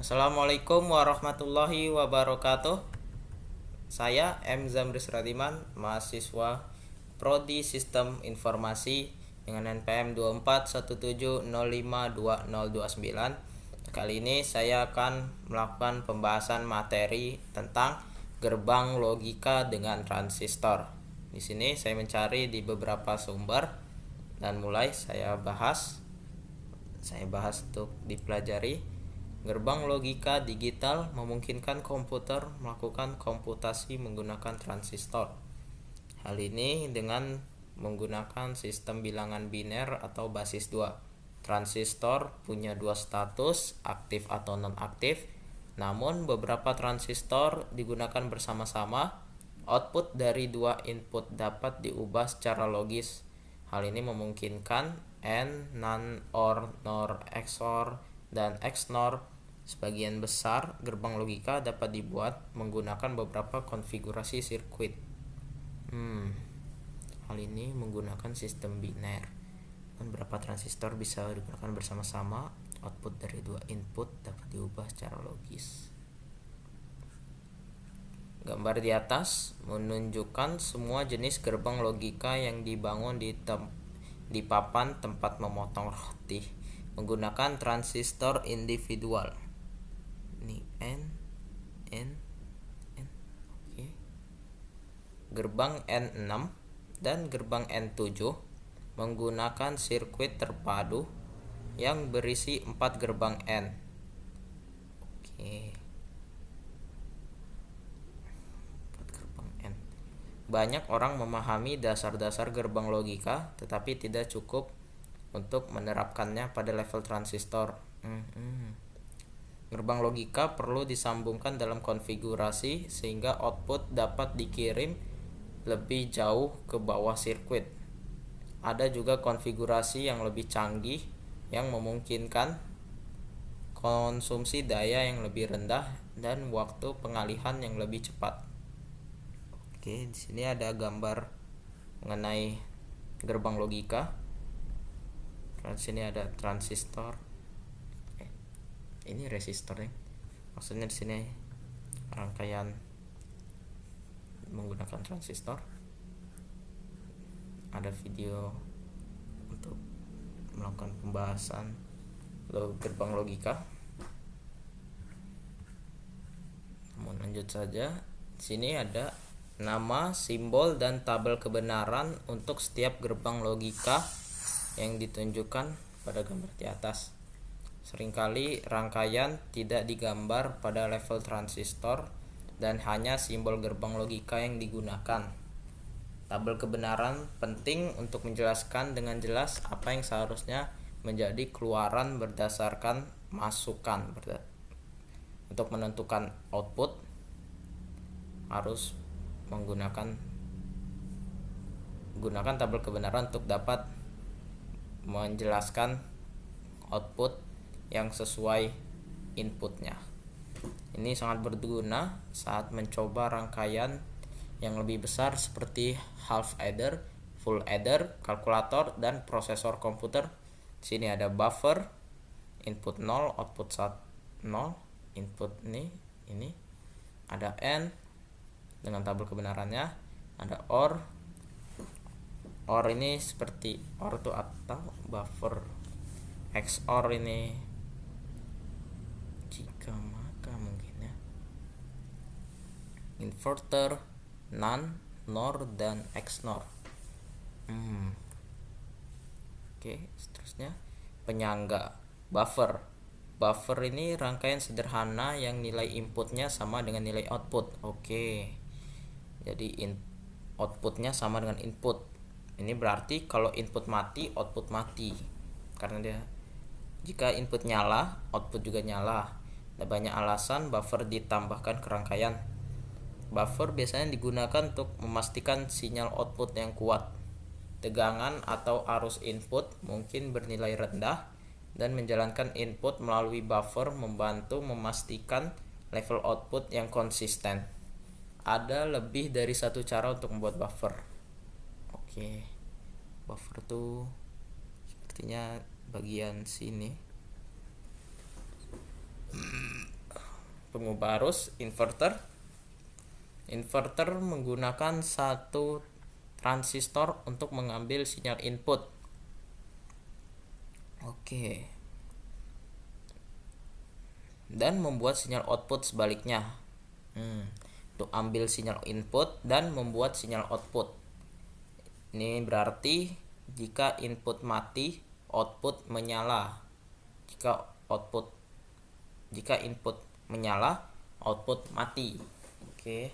Assalamualaikum warahmatullahi wabarakatuh. Saya M. Zamris Radiman, mahasiswa Prodi Sistem Informasi dengan NPM 2417052029. Kali ini saya akan melakukan pembahasan materi tentang gerbang logika dengan transistor. Di sini saya mencari di beberapa sumber dan mulai saya bahas untuk dipelajari. Gerbang logika digital memungkinkan komputer melakukan komputasi menggunakan transistor. Hal ini dengan menggunakan sistem bilangan biner atau basis 2. Transistor punya dua status, aktif atau non-aktif. Namun beberapa transistor digunakan bersama-sama. Output dari dua input dapat diubah secara logis. Hal ini memungkinkan AND, NAND, OR, NOR, XOR, dan XNOR. Sebagian besar gerbang logika dapat dibuat menggunakan beberapa konfigurasi sirkuit. Hal ini menggunakan sistem biner. Beberapa transistor bisa digunakan bersama-sama. Output dari dua input dapat diubah secara logis. Gambar di atas menunjukkan semua jenis gerbang logika yang dibangun di papan tempat memotong roti menggunakan transistor individual. Ini N. Oke. Gerbang N6 dan gerbang N7 menggunakan sirkuit terpadu yang berisi 4 gerbang N. Oke. 4 gerbang N. Banyak orang memahami dasar-dasar gerbang logika, tetapi tidak cukup untuk menerapkannya pada level transistor. Gerbang logika perlu disambungkan dalam konfigurasi sehingga output dapat dikirim lebih jauh ke bawah sirkuit. Ada juga konfigurasi yang lebih canggih yang memungkinkan konsumsi daya yang lebih rendah dan waktu pengalihan yang lebih cepat. Oke, di sini ada gambar mengenai gerbang logika. Di sini ada transistor. Ini resistor ya. Maksudnya di sini rangkaian menggunakan transistor. Ada video untuk melakukan pembahasan gerbang logika. Namun lanjut saja. Di sini ada nama, simbol, dan tabel kebenaran untuk setiap gerbang logika yang ditunjukkan pada gambar di atas. Seringkali rangkaian tidak digambar pada level transistor dan hanya simbol gerbang logika yang digunakan. Tabel kebenaran penting untuk menjelaskan dengan jelas apa yang seharusnya menjadi keluaran berdasarkan masukan. Untuk menentukan output harus menggunakan tabel kebenaran untuk dapat menjelaskan output yang sesuai inputnya. Ini sangat berguna saat mencoba rangkaian yang lebih besar seperti half adder, full adder, kalkulator, dan prosesor komputer. Di sini ada buffer, input 0, output 0, input ini ada AND dengan tabel kebenarannya, ada OR ini seperti OR itu atau buffer, XOR ini jika maka mungkin ya, inverter, NAND, NOR, dan XNOR. Oke, seterusnya penyangga. Buffer ini rangkaian sederhana yang nilai inputnya sama dengan nilai output. Oke, jadi outputnya sama dengan input. Ini berarti kalau input mati, output mati. Karena jika input nyala, output juga nyala. Ada banyak alasan buffer ditambahkan ke rangkaian. Buffer biasanya digunakan untuk memastikan sinyal output yang kuat. Tegangan atau arus input mungkin bernilai rendah dan menjalankan input melalui buffer membantu memastikan level output yang konsisten. Ada lebih dari satu cara untuk membuat buffer. Oke. Buffer tuh sepertinya bagian sini. pengubah arus inverter. Inverter menggunakan satu transistor untuk mengambil sinyal input. Oke. Dan membuat sinyal output sebaliknya. Untuk ambil sinyal input dan membuat sinyal output. Ini berarti jika input mati, output menyala. Jika input menyala, output mati. Oke.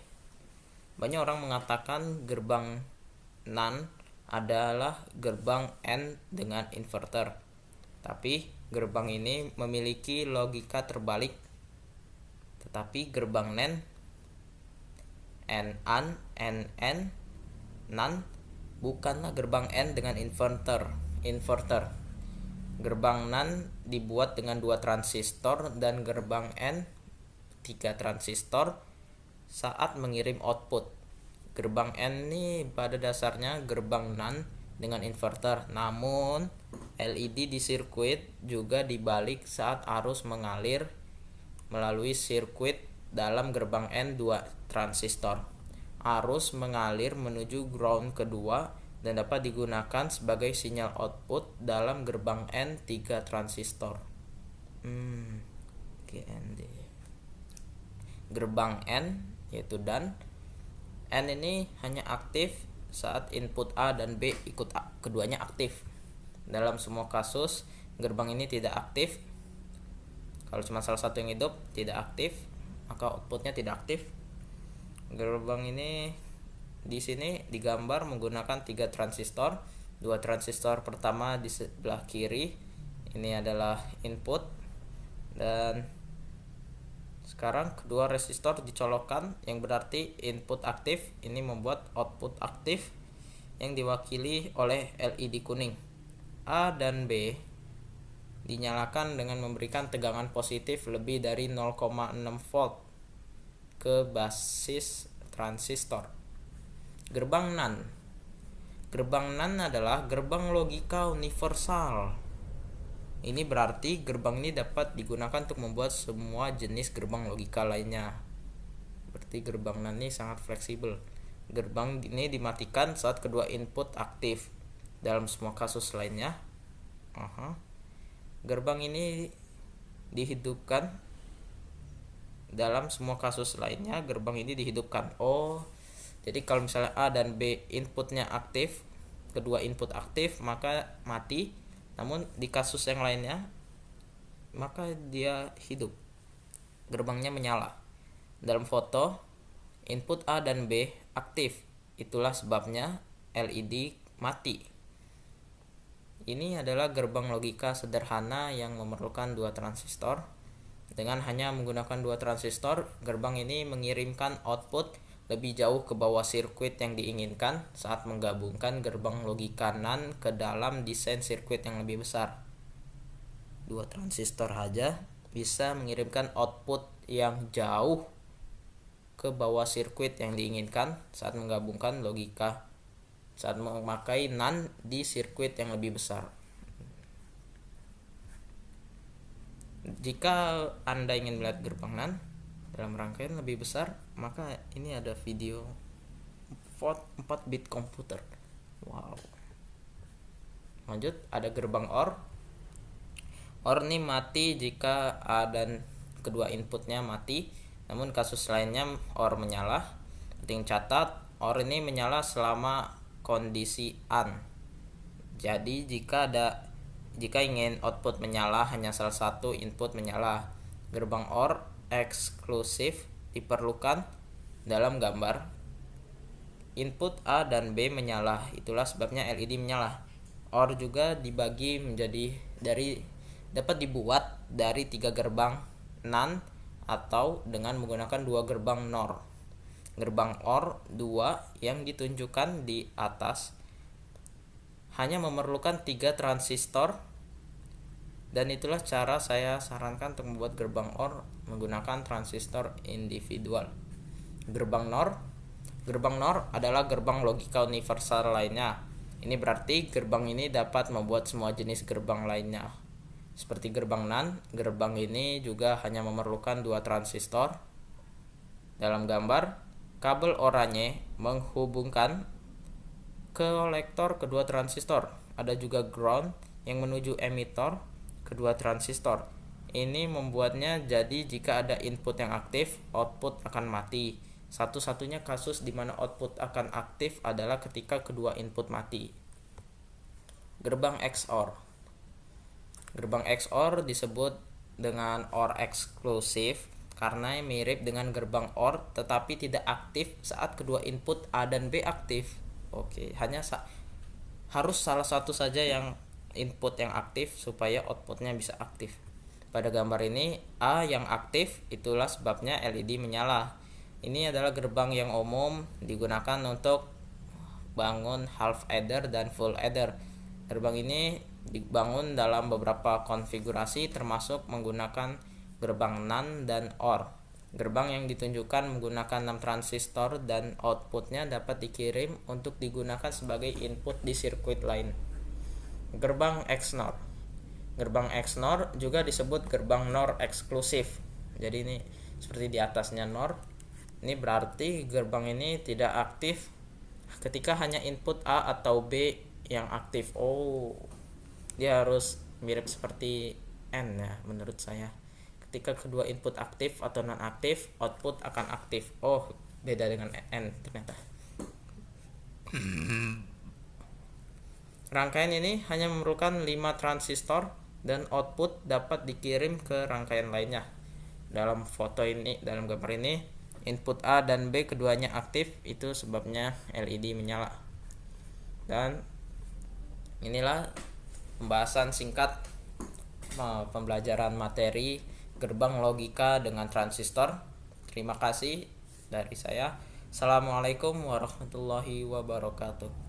Banyak orang mengatakan gerbang NAND adalah gerbang AND dengan inverter. Tapi gerbang ini memiliki logika terbalik. Tetapi gerbang NAND bukanlah gerbang AND dengan inverter. Gerbang NAND dibuat dengan 2 transistor dan gerbang AND 3 transistor saat mengirim output. Gerbang AND ini pada dasarnya gerbang NAND dengan inverter, namun LED di sirkuit juga dibalik saat arus mengalir melalui sirkuit dalam gerbang AND 2 transistor. Arus mengalir menuju ground kedua dan dapat digunakan sebagai sinyal output dalam gerbang AND 3 transistor. GND. Gerbang AND yaitu dan AND ini hanya aktif saat input A dan B ikut keduanya aktif. Dalam semua kasus gerbang ini tidak aktif. Kalau cuma salah satu yang hidup tidak aktif, maka outputnya tidak aktif. Gerbang ini di sini digambar menggunakan 3 transistor. 2 transistor pertama di sebelah kiri ini adalah input, dan sekarang kedua resistor dicolokkan yang berarti input aktif. Ini membuat output aktif yang diwakili oleh LED kuning. A dan B dinyalakan dengan memberikan tegangan positif lebih dari 0,6 volt ke basis transistor. Gerbang NAND. Gerbang NAND adalah gerbang logika universal. Ini berarti gerbang ini dapat digunakan untuk membuat semua jenis gerbang logika lainnya. Berarti gerbang NAND ini sangat fleksibel. Gerbang ini dimatikan saat kedua input aktif. Dalam semua kasus lainnya, gerbang ini dihidupkan. Dalam semua kasus lainnya, gerbang ini dihidupkan. Jadi kalau misalnya A dan B inputnya aktif, kedua input aktif, maka mati. Namun di kasus yang lainnya, maka dia hidup. Gerbangnya menyala. Dalam foto, input A dan B aktif. Itulah sebabnya LED mati. Ini adalah gerbang logika sederhana yang memerlukan 2 transistor. Dengan hanya menggunakan 2 transistor, gerbang ini mengirimkan output lebih jauh ke bawah sirkuit yang diinginkan saat menggabungkan gerbang logika NAND ke dalam desain sirkuit yang lebih besar. 2 transistor saja bisa mengirimkan output yang jauh ke bawah sirkuit yang diinginkan saat menggabungkan logika, saat memakai NAND di sirkuit yang lebih besar. Jika Anda ingin melihat gerbang NAND dalam rangkaian lebih besar, maka ini ada video 4 bit komputer. Wow. Lanjut, ada gerbang OR. OR ini mati jika A dan kedua inputnya mati. Namun kasus lainnya OR menyala. Penting catat, OR ini menyala selama kondisi ON. Jadi jika ingin output menyala, hanya salah satu input menyala. Gerbang OR eksklusif diperlukan dalam gambar. Input A dan B menyala, itulah sebabnya LED menyala. OR juga dibagi dapat dibuat dari 3 gerbang NAND atau dengan menggunakan 2 gerbang NOR. Gerbang OR 2 yang ditunjukkan di atas hanya memerlukan 3 transistor, dan itulah cara saya sarankan untuk membuat gerbang OR menggunakan transistor individual. Gerbang NOR adalah gerbang logika universal lainnya. Ini berarti gerbang ini dapat membuat semua jenis gerbang lainnya. Seperti gerbang NAND, gerbang ini juga hanya memerlukan 2 transistor. Dalam gambar, kabel oranye menghubungkan kolektor kedua transistor. Ada juga ground yang menuju emitor kedua transistor. Ini membuatnya jadi jika ada input yang aktif, output akan mati. Satu-satunya kasus di mana output akan aktif adalah ketika kedua input mati. Gerbang XOR. Gerbang XOR disebut dengan OR eksklusif karena mirip dengan gerbang OR tetapi tidak aktif saat kedua input A dan B aktif. Oke, hanya harus salah satu saja yang input yang aktif supaya outputnya bisa aktif. Pada gambar ini A yang aktif, itulah sebabnya LED menyala. Ini adalah gerbang yang umum digunakan untuk bangun half adder dan full adder. Gerbang ini dibangun dalam beberapa konfigurasi termasuk menggunakan gerbang NAND dan OR. Gerbang yang ditunjukkan menggunakan 6 transistor dan outputnya dapat dikirim untuk digunakan sebagai input di sirkuit lain. Gerbang XNOR. Gerbang XNOR juga disebut gerbang NOR eksklusif. Jadi ini seperti di atasnya NOR. Ini berarti gerbang ini tidak aktif ketika hanya input A atau B yang aktif. Dia harus mirip seperti N ya menurut saya. Ketika kedua input aktif atau non aktif, output akan aktif. Beda dengan N ternyata. Rangkaian ini hanya memerlukan 5 transistor dan output dapat dikirim ke rangkaian lainnya. Dalam gambar ini, input A dan B keduanya aktif, itu sebabnya LED menyala. Dan inilah pembahasan singkat pembelajaran materi gerbang logika dengan transistor. Terima kasih dari saya. Assalamualaikum warahmatullahi wabarakatuh.